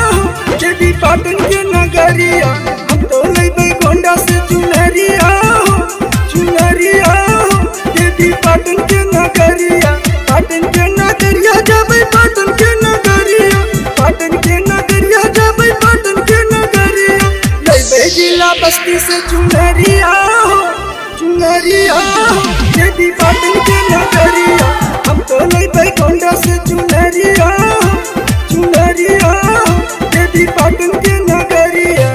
पाटन के नगरिया हम तो लेबे गोंडा से चुनरिया चुनरिया देवी पाटन के नगरिया जाबे पाटन के नगरिया जाबे पाटन के नगरिया लेबे जिला बस्ती से चुनरिया चुनरिया देवी पाटन के नगरिया हम तो लेबे गोंडा से चुनरिया चुनरिया देवी पाटन के नगरिया।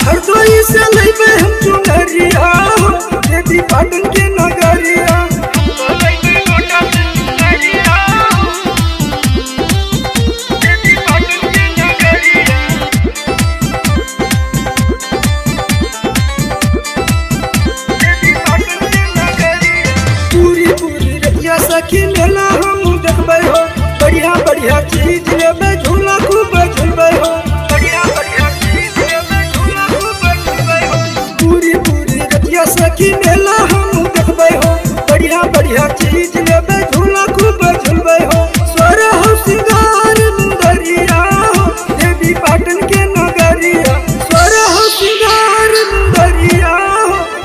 हरदोई से लेबे हम चुनरिया देवी पाटन के नगरिया पूरी पूरी रतिया सखी मेला हम देखबे हो बढ़िया बढ़िया चीज लेबे झूला खूब झूलबे हो सखी मेला हम देखबे हो बढ़िया बढ़िया चीज लेबे झूला खूब झूलबे हो स्वर हो सिंगार मुंदरिया देवी पाटन के नगरिया स्वर हो सिंगार मुंदरिया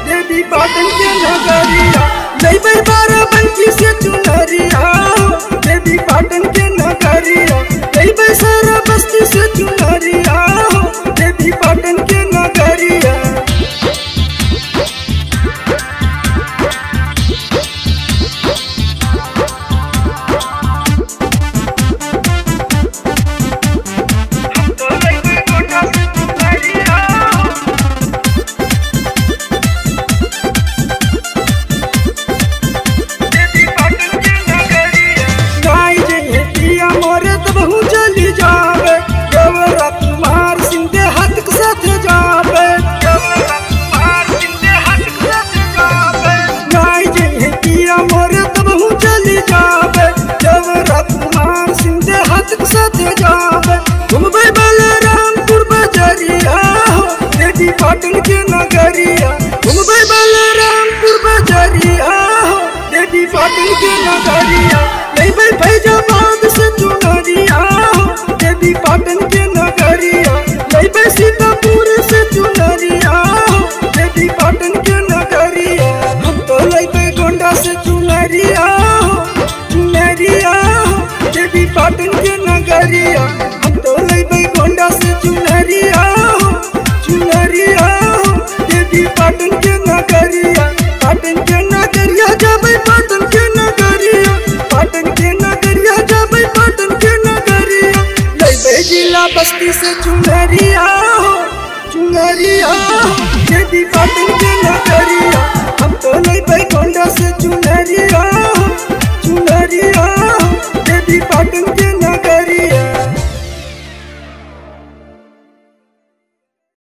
देवी पाटन के नगरिया लेबे 12 बंकी से चुनरिया देवी पाटन के नगरिया लेबे सारा बस्ती से चुनरिया देवी पाटन के नगरिया। पाटन के नगरिया घूमबे बलरामपुर बजरिया देवी पाटन के नगरिया लेबे फैजाबाद से चुनरिया देवी पाटन के नगरिया लेबे सीतापुर से चुनरिया देवी पाटन के नगरिया हम तो लेबे गोंडा से चुनरिया चुनरिया देवी पाटन के नगरिया हम तो लेबे गोंडा से चुनरिया चुनरिया देवी पाटन के नगरिया जाबे पाटन के नगरिया जाबे पाटन के नगरिया लेबे जिला बस्ती से चुनरिया चुनरिया देवी पाटन